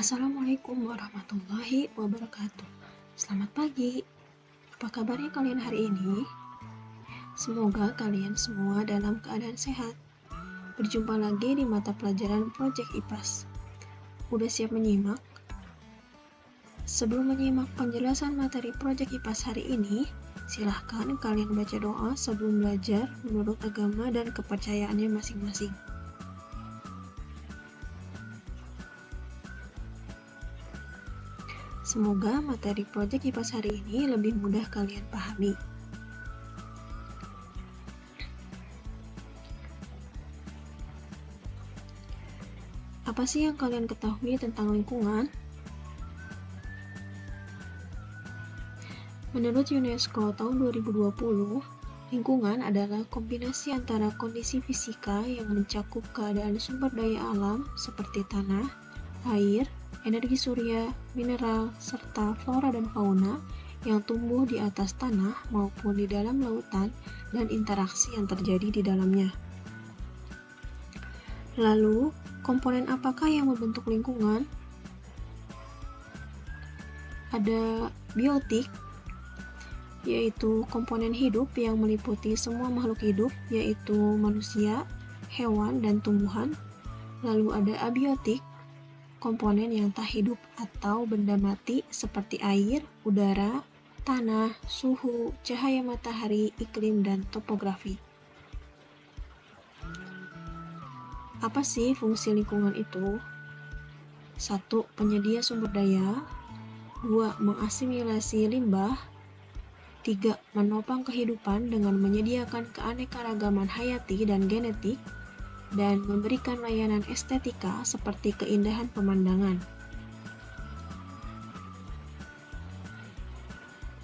Assalamualaikum warahmatullahi wabarakatuh. Selamat pagi. Apa kabarnya kalian hari ini? Semoga kalian semua dalam keadaan sehat. Berjumpa lagi di mata pelajaran Project IPAS. Udah siap menyimak? Sebelum menyimak penjelasan materi Project IPAS hari ini, silahkan kalian baca doa sebelum belajar menurut agama dan kepercayaannya masing-masing. Semoga materi Project IPAS hari ini lebih mudah kalian pahami. Apa sih yang kalian ketahui tentang lingkungan? Menurut UNESCO tahun 2020, lingkungan adalah kombinasi antara kondisi fisika yang mencakup keadaan sumber daya alam seperti tanah, air, energi surya, mineral, serta flora dan fauna yang tumbuh di atas tanah maupun di dalam lautan dan interaksi yang terjadi di dalamnya. Lalu, komponen apakah yang membentuk lingkungan? Ada biotik, yaitu komponen hidup yang meliputi semua makhluk hidup, yaitu manusia, hewan, dan tumbuhan. Lalu ada abiotik, komponen yang tak hidup atau benda mati seperti air, udara, tanah, suhu, cahaya matahari, iklim, dan topografi. Apa sih fungsi lingkungan itu? 1. Penyedia sumber daya. 2. Mengasimilasi limbah. 3. Menopang kehidupan dengan menyediakan keanekaragaman hayati dan genetik. Dan memberikan layanan estetika seperti keindahan pemandangan.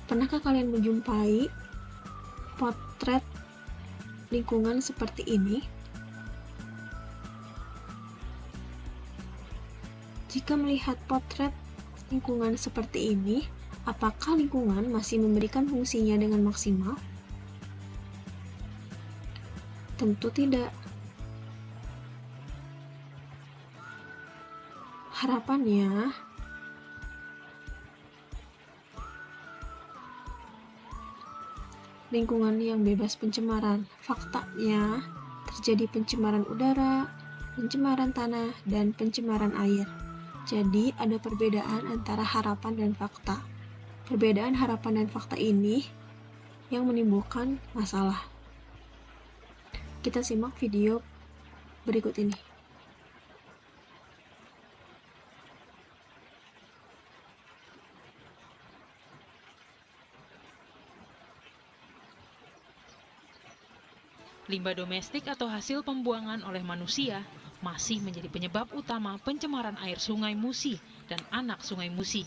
Pernahkah kalian menjumpai potret lingkungan seperti ini? Jika melihat potret lingkungan seperti ini, apakah lingkungan masih memberikan fungsinya dengan maksimal? Tentu tidak. Harapannya, lingkungan yang bebas pencemaran. Faktanya, terjadi pencemaran udara, pencemaran tanah, dan pencemaran air. Jadi, ada perbedaan antara harapan dan fakta. Perbedaan harapan dan fakta ini yang menimbulkan masalah. Kita simak video berikut ini. Limbah domestik atau hasil pembuangan oleh manusia masih menjadi penyebab utama pencemaran air Sungai Musi dan anak Sungai Musi.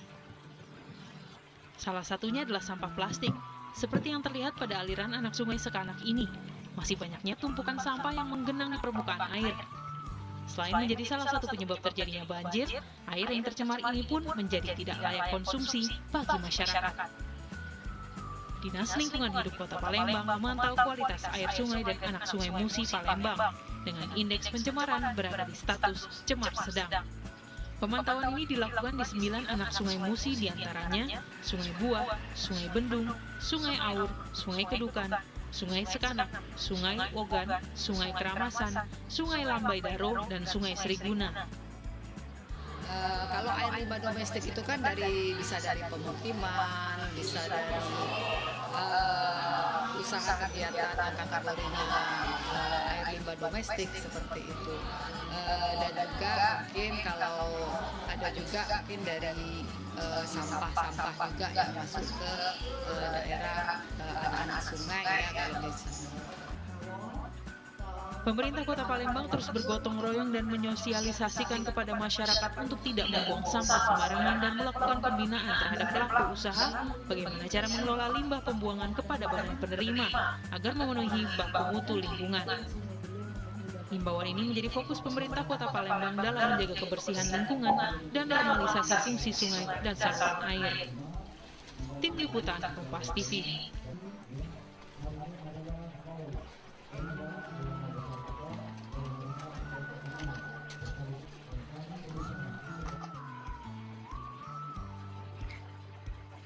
Salah satunya adalah sampah plastik, seperti yang terlihat pada aliran anak Sungai Sekanak ini. Masih banyaknya tumpukan sampah yang menggenang di permukaan air. Selain menjadi salah satu penyebab terjadinya banjir, air yang tercemar ini pun menjadi tidak layak konsumsi bagi masyarakat. Dinas Lingkungan Hidup Kota Palembang memantau kualitas air sungai dan anak Sungai Musi Palembang dengan indeks pencemaran berada di status cemar sedang. Pemantauan ini dilakukan di 9 anak Sungai Musi diantaranya Sungai Buah, Sungai Bendung, Sungai Aur, Sungai Kedukan, Sungai Sekanak, Sungai Ogan, Sungai Keramasan, Sungai Lambai Daro, dan Sungai Seriguna. Kalau air limbah domestik itu kan bisa dari pemukiman, bisa dari usaha kegiatan angkat air limbah domestik seperti itu. Dan juga mungkin kalau ada juga mungkin dari sampah-sampah juga yang masuk ke daerah anak-anak sungai ya kalau di sana. Pemerintah Kota Palembang terus bergotong royong dan menyosialisasikan kepada masyarakat untuk tidak membuang sampah sembarangan dan melakukan pembinaan terhadap pelaku usaha bagaimana cara mengelola limbah pembuangan kepada barang penerima agar memenuhi baku mutu lingkungan. Himbauan ini menjadi fokus pemerintah Kota Palembang dalam menjaga kebersihan lingkungan dan normalisasi fungsi sungai dan saluran air. Tim Liputan Kompas TV.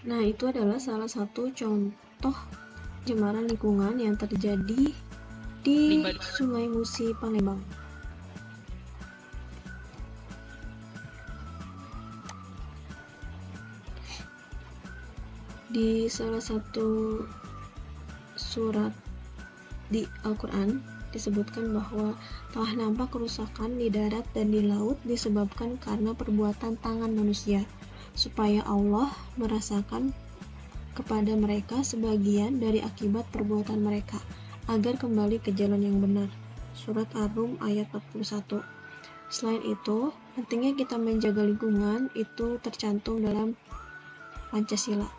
Nah, itu adalah salah satu contoh pencemaran lingkungan yang terjadi di Sungai Musi, Palembang. Di salah satu surat di Al-Quran disebutkan bahwa telah nampak kerusakan di darat dan di laut disebabkan karena perbuatan tangan manusia, supaya Allah merasakan kepada mereka sebagian dari akibat perbuatan mereka, agar kembali ke jalan yang benar. Surat Ar-Rum ayat 41. Selain itu, pentingnya kita menjaga lingkungan itu tercantum dalam Pancasila.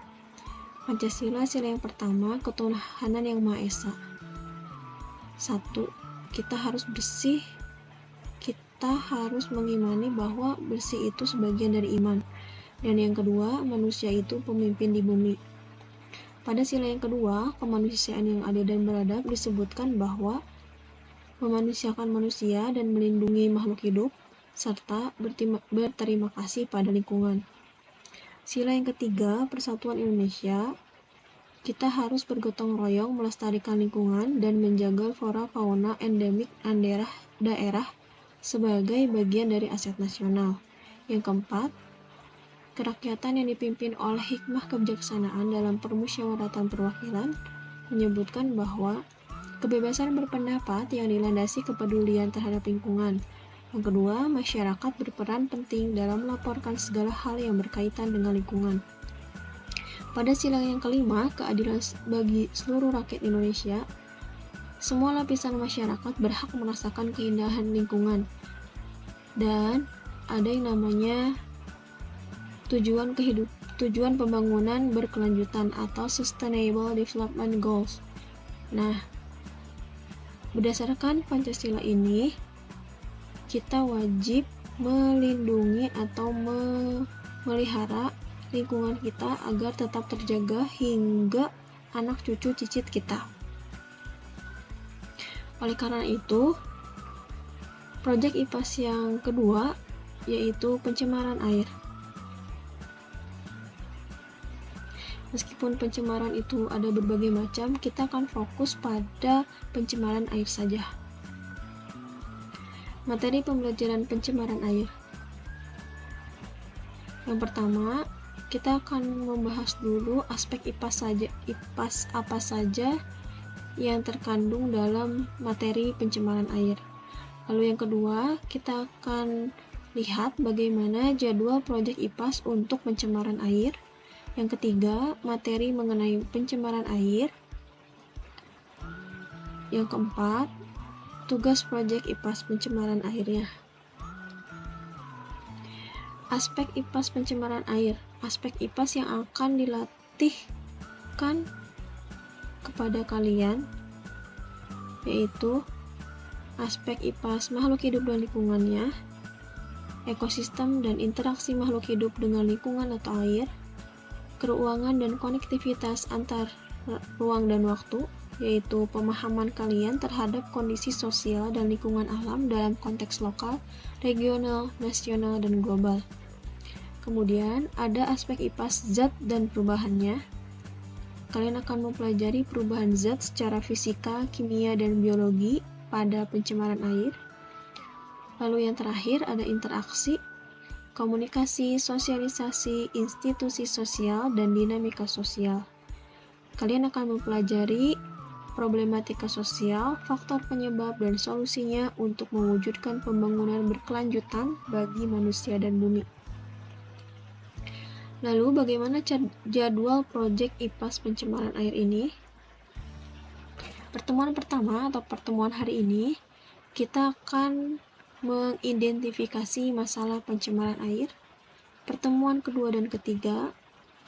Pancasila sila yang pertama, ketuhanan yang Maha Esa. 1. Kita harus bersih. Kita harus mengimani bahwa bersih itu sebagian dari iman. Dan yang kedua, manusia itu pemimpin di bumi. Pada sila yang kedua, kemanusiaan yang adil dan beradab, disebutkan bahwa memanusiakan manusia dan melindungi makhluk hidup, serta berterima kasih pada lingkungan. Sila yang ketiga, persatuan Indonesia. Kita harus bergotong royong melestarikan lingkungan dan menjaga flora fauna endemik daerah sebagai bagian dari aset nasional. Yang keempat, kerakyatan yang dipimpin oleh hikmah kebijaksanaan dalam permusyawaratan perwakilan menyebutkan bahwa kebebasan berpendapat yang dilandasi kepedulian terhadap lingkungan. Yang kedua, masyarakat berperan penting dalam melaporkan segala hal yang berkaitan dengan lingkungan. Pada sila yang kelima, keadilan bagi seluruh rakyat Indonesia. Semua lapisan masyarakat berhak merasakan keindahan lingkungan. Dan ada yang namanya tujuan pembangunan berkelanjutan atau Sustainable Development Goals. Nah, berdasarkan Pancasila ini, kita wajib melindungi atau memelihara lingkungan kita agar tetap terjaga hingga anak cucu cicit kita. Oleh karena itu, proyek IPAS yang kedua yaitu pencemaran air. Meskipun pencemaran itu ada berbagai macam, kita akan fokus pada pencemaran air saja. Materi pembelajaran pencemaran air. Yang pertama, kita akan membahas dulu aspek IPAS apa saja yang terkandung dalam materi pencemaran air. Lalu yang kedua, kita akan lihat bagaimana jadwal proyek IPAS untuk pencemaran air. Yang ketiga, materi mengenai pencemaran air. Yang keempat, tugas proyek IPAS pencemaran airnya. Aspek IPAS pencemaran air. Aspek IPAS yang akan dilatihkan kepada kalian yaitu aspek IPAS makhluk hidup dan lingkungannya, ekosistem dan interaksi makhluk hidup dengan lingkungan atau air, keuangan dan konektivitas antar ruang dan waktu, yaitu pemahaman kalian terhadap kondisi sosial dan lingkungan alam dalam konteks lokal, regional, nasional, dan global. Kemudian ada aspek IPAS zat dan perubahannya. Kalian akan mempelajari perubahan zat secara fisika, kimia, dan biologi pada pencemaran air. Lalu yang terakhir ada interaksi, komunikasi, sosialisasi, institusi sosial, dan dinamika sosial. Kalian akan mempelajari problematika sosial, faktor penyebab, dan solusinya untuk mewujudkan pembangunan berkelanjutan bagi manusia dan bumi. Lalu bagaimana jadwal proyek IPAS pencemaran air ini? Pertemuan pertama atau pertemuan hari ini, kita akan mengidentifikasi masalah pencemaran air. Pertemuan kedua dan ketiga,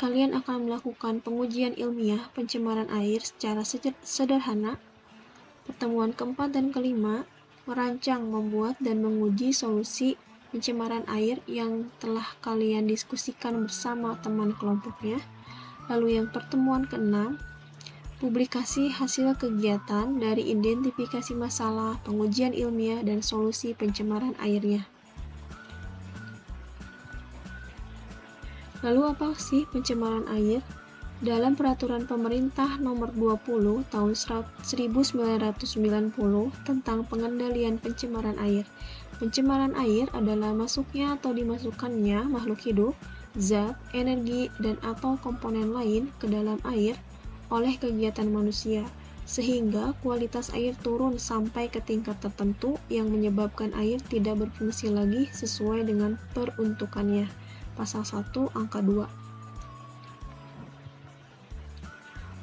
kalian akan melakukan pengujian ilmiah pencemaran air secara sederhana. Pertemuan keempat dan kelima, merancang, membuat, dan menguji solusi pencemaran air yang telah kalian diskusikan bersama teman kelompoknya. Lalu yang pertemuan keenam, publikasi hasil kegiatan dari identifikasi masalah, pengujian ilmiah, dan solusi pencemaran airnya. Lalu apa sih pencemaran air? Dalam Peraturan Pemerintah Nomor 20 Tahun 1990 tentang pengendalian pencemaran air. Pencemaran air adalah masuknya atau dimasukkannya makhluk hidup, zat, energi, dan atau komponen lain ke dalam air oleh kegiatan manusia, sehingga kualitas air turun sampai ke tingkat tertentu yang menyebabkan air tidak berfungsi lagi sesuai dengan peruntukannya. Pasal 1 angka 2.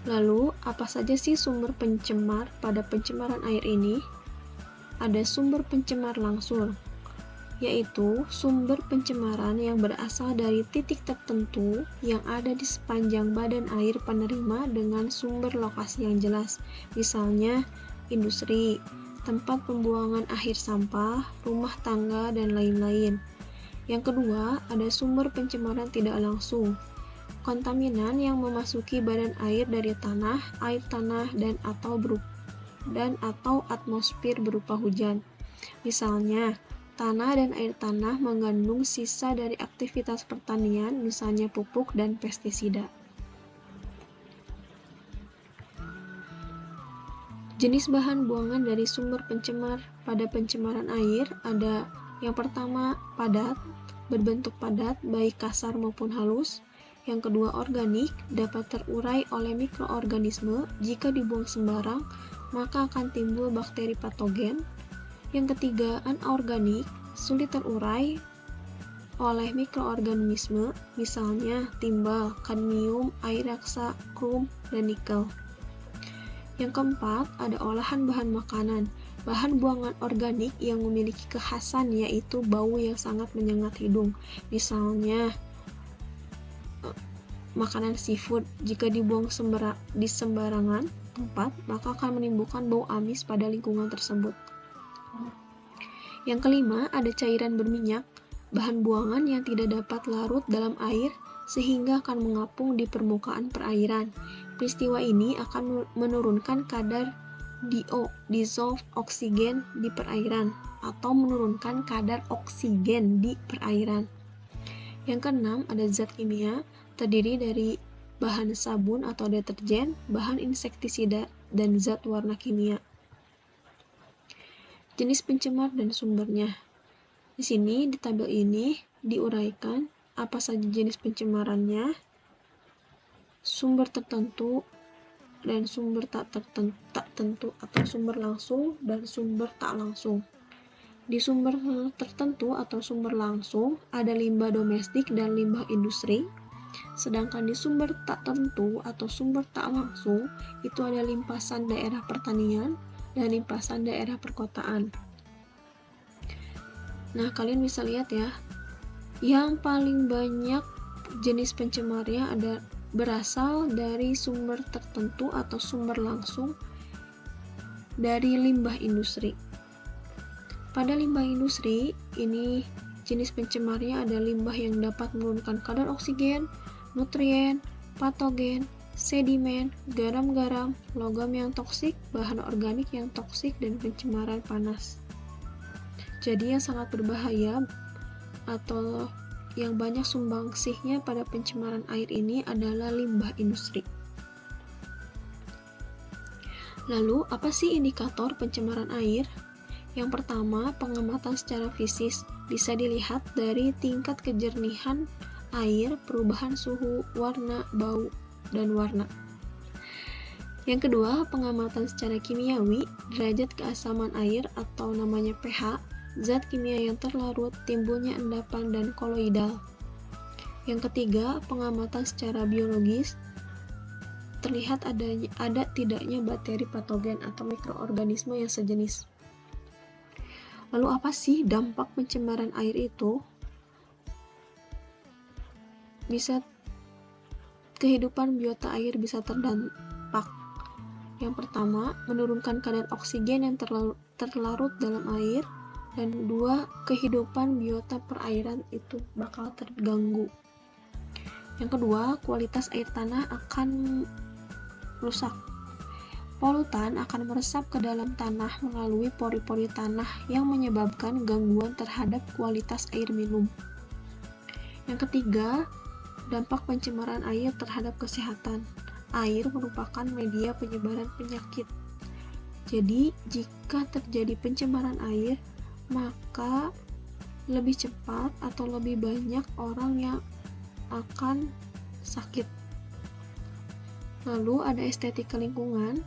Lalu, apa saja sih sumber pencemar pada pencemaran air ini? Ada sumber pencemar langsung, yaitu sumber pencemaran yang berasal dari titik tertentu yang ada di sepanjang badan air penerima dengan sumber lokasi yang jelas, misalnya industri, tempat pembuangan akhir sampah, rumah tangga, dan lain-lain. Yang kedua, ada sumber pencemaran tidak langsung, kontaminan yang memasuki badan air dari tanah, air tanah, dan atau atmosfer berupa hujan. Misalnya, tanah dan air tanah mengandung sisa dari aktivitas pertanian, misalnya pupuk dan pestisida. Jenis bahan buangan dari sumber pencemar pada pencemaran air ada yang pertama padat, berbentuk padat, baik kasar maupun halus. Yang kedua, organik, dapat terurai oleh mikroorganisme. Jika dibuang sembarang, maka akan timbul bakteri patogen. Yang ketiga, anorganik, sulit terurai oleh mikroorganisme, misalnya timbal, kadmium, air raksa, krom, dan nikel. Yang keempat, ada olahan bahan makanan. Bahan buangan organik yang memiliki kekhasan yaitu bau yang sangat menyengat hidung. Misalnya, makanan seafood, jika dibuang di sembarangan tempat, maka akan menimbulkan bau amis pada lingkungan tersebut. Yang kelima, ada cairan berminyak, bahan buangan yang tidak dapat larut dalam air sehingga akan mengapung di permukaan perairan. Peristiwa ini akan menurunkan kadar dissolved oksigen di perairan atau menurunkan kadar oksigen di perairan. Yang keenam, ada zat kimia, terdiri dari bahan sabun atau deterjen, bahan insektisida, dan zat warna kimia. Jenis pencemar dan sumbernya. Di sini, di tabel ini, diuraikan apa saja jenis pencemarannya, sumber tertentu, dan sumber tak tentu atau sumber langsung dan sumber tak langsung. Di sumber tertentu atau sumber langsung, ada limbah domestik dan limbah industri. Sedangkan di sumber tak tentu atau sumber tak langsung, itu ada limpasan daerah pertanian dan limpasan daerah perkotaan. Nah, kalian bisa lihat ya, yang paling banyak jenis pencemarnya ada berasal dari sumber tertentu atau sumber langsung dari limbah industri. Pada limbah industri, ini jenis pencemarnya ada limbah yang dapat menurunkan kadar oksigen, nutrien, patogen, sedimen, garam-garam, logam yang toksik, bahan organik yang toksik, dan pencemaran panas. Jadi yang sangat berbahaya atau yang banyak sumbangsihnya pada pencemaran air ini adalah limbah industri. Lalu, apa sih indikator pencemaran air? Yang pertama, pengamatan secara fisik bisa dilihat dari tingkat kejernihan air, perubahan suhu, warna, bau, dan warna. Yang kedua, pengamatan secara kimiawi, derajat keasaman air atau namanya pH, zat kimia yang terlarut, timbulnya endapan dan koloidal. Yang ketiga, pengamatan secara biologis, terlihat ada tidaknya bakteri patogen atau mikroorganisme yang sejenis. Lalu apa sih dampak pencemaran air itu? Bisa kehidupan biota air bisa terdampak. Yang pertama, menurunkan kadar oksigen yang terlarut dalam air, dan dua, kehidupan biota perairan itu bakal terganggu. Yang kedua, kualitas air tanah akan rusak. Polutan akan meresap ke dalam tanah melalui pori-pori tanah yang menyebabkan gangguan terhadap kualitas air minum. Yang ketiga, Dampak pencemaran air terhadap kesehatan. Air merupakan media penyebaran penyakit. Jadi, jika terjadi pencemaran air, maka lebih cepat atau lebih banyak orang yang akan sakit. Lalu ada estetika lingkungan,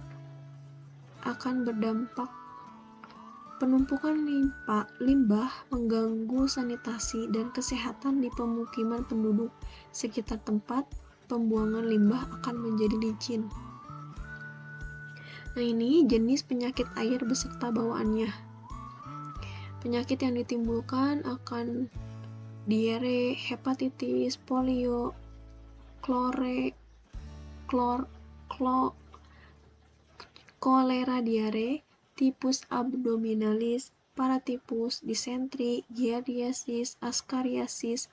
akan berdampak. Penumpukan limbah mengganggu sanitasi dan kesehatan di pemukiman penduduk. Sekitar tempat pembuangan limbah akan menjadi licin. Nah, ini jenis penyakit air beserta bawaannya. Penyakit yang ditimbulkan akan diare, hepatitis, polio, kolera diare, tipus abdominalis, paratipus, disentri, giardiasis, askariasis,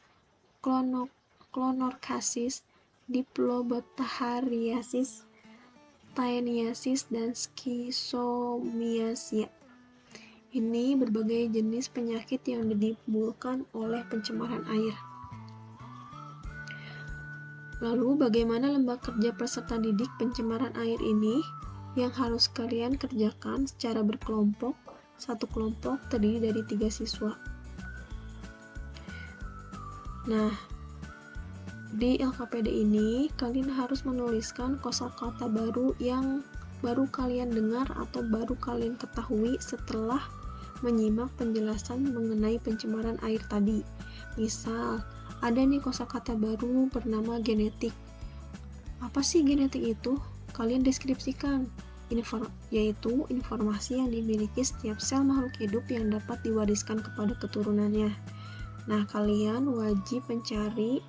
klonorkasis, diplobacteriasis, taeniasis, dan skizomiasia. Ini berbagai jenis penyakit yang ditimbulkan oleh pencemaran air. Lalu, bagaimana lembaga kerja peserta didik pencemaran air ini? Yang harus kalian kerjakan secara berkelompok. Satu kelompok terdiri dari 3 siswa. Nah, di LKPD ini kalian harus menuliskan kosakata baru yang baru kalian dengar atau baru kalian ketahui setelah menyimak penjelasan mengenai pencemaran air tadi. Misal, ada nih kosakata baru bernama genetik. Apa sih genetik itu? Kalian deskripsikan, yaitu informasi yang dimiliki setiap sel makhluk hidup yang dapat diwariskan kepada keturunannya. Nah, kalian wajib mencari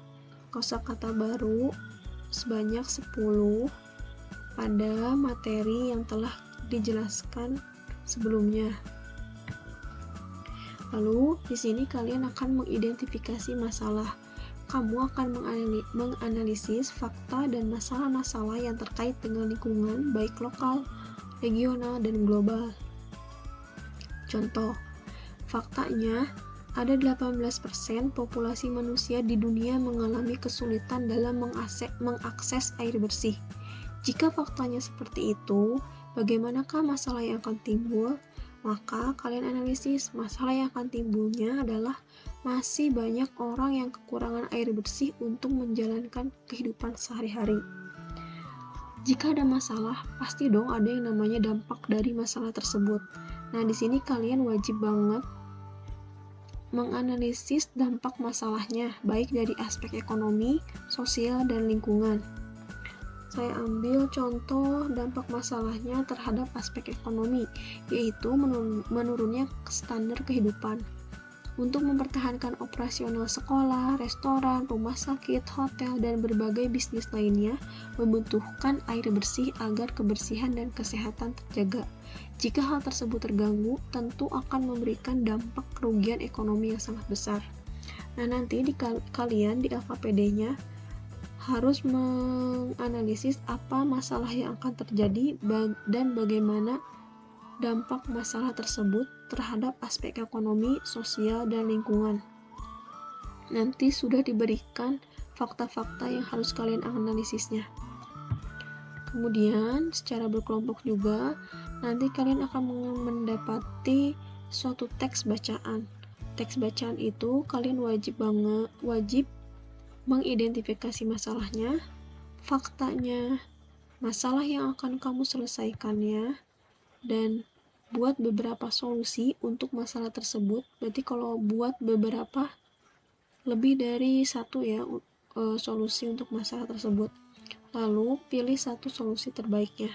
kosakata baru sebanyak 10 pada materi yang telah dijelaskan sebelumnya. Lalu, di sini kalian akan mengidentifikasi masalah. Kamu akan menganalisis fakta dan masalah-masalah yang terkait dengan lingkungan, baik lokal, regional, dan global. Contoh, faktanya, ada 18% populasi manusia di dunia mengalami kesulitan dalam mengakses air bersih. Jika faktanya seperti itu, bagaimanakah masalah yang akan timbul? Maka kalian analisis, masalah yang akan timbulnya adalah masih banyak orang yang kekurangan air bersih untuk menjalankan kehidupan sehari-hari. Jika ada masalah, pasti dong ada yang namanya dampak dari masalah tersebut. Nah, di sini kalian wajib banget menganalisis dampak masalahnya, baik dari aspek ekonomi, sosial, dan lingkungan. Saya ambil contoh dampak masalahnya terhadap aspek ekonomi, yaitu menurunnya standar kehidupan. Untuk mempertahankan operasional sekolah, restoran, rumah sakit, hotel, dan berbagai bisnis lainnya membutuhkan air bersih agar kebersihan dan kesehatan terjaga. Jika hal tersebut terganggu, tentu akan memberikan dampak kerugian ekonomi yang sangat besar. Nah, nanti kalian di LKPD-nya harus menganalisis apa masalah yang akan terjadi dan bagaimana dampak masalah tersebut terhadap aspek ekonomi, sosial, dan lingkungan. Nanti sudah diberikan fakta-fakta yang harus kalian analisisnya. Kemudian, secara berkelompok juga, nanti kalian akan mendapati suatu teks bacaan. Teks bacaan itu kalian wajib mengidentifikasi masalahnya, faktanya, masalah yang akan kamu selesaikannya, dan buat beberapa solusi untuk masalah tersebut. Berarti kalau buat beberapa, lebih dari satu ya solusi untuk masalah tersebut. Lalu pilih satu solusi terbaiknya.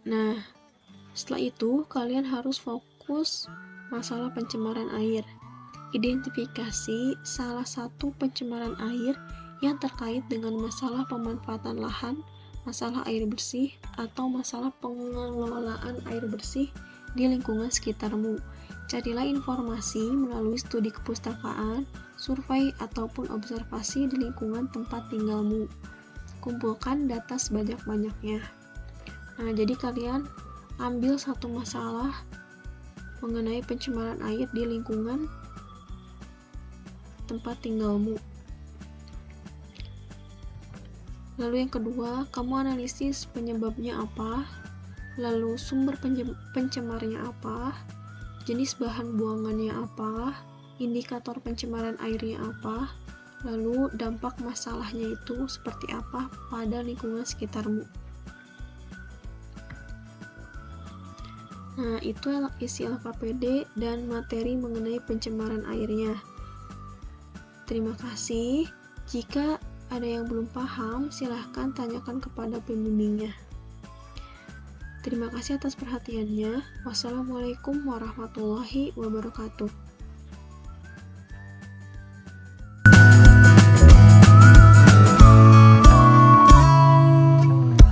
Nah, setelah itu kalian harus fokus masalah pencemaran air. Identifikasi salah satu pencemaran air yang terkait dengan masalah pemanfaatan lahan, masalah air bersih, atau masalah pengelolaan air bersih di lingkungan sekitarmu. Carilah informasi melalui studi kepustakaan, survei, ataupun observasi di lingkungan tempat tinggalmu. Kumpulkan data sebanyak-banyaknya. Nah, jadi kalian ambil satu masalah mengenai pencemaran air di lingkungan tempat tinggalmu. Lalu yang kedua, kamu analisis penyebabnya apa, lalu sumber pencemarnya apa, jenis bahan buangannya apa, indikator pencemaran airnya apa, lalu dampak masalahnya itu seperti apa pada lingkungan sekitarmu. Nah, itu isi LKPD dan materi mengenai pencemaran airnya. Terima kasih. Jika ada yang belum paham, silahkan tanyakan kepada pembimbingnya. Terima kasih atas perhatiannya. Wassalamualaikum warahmatullahi wabarakatuh.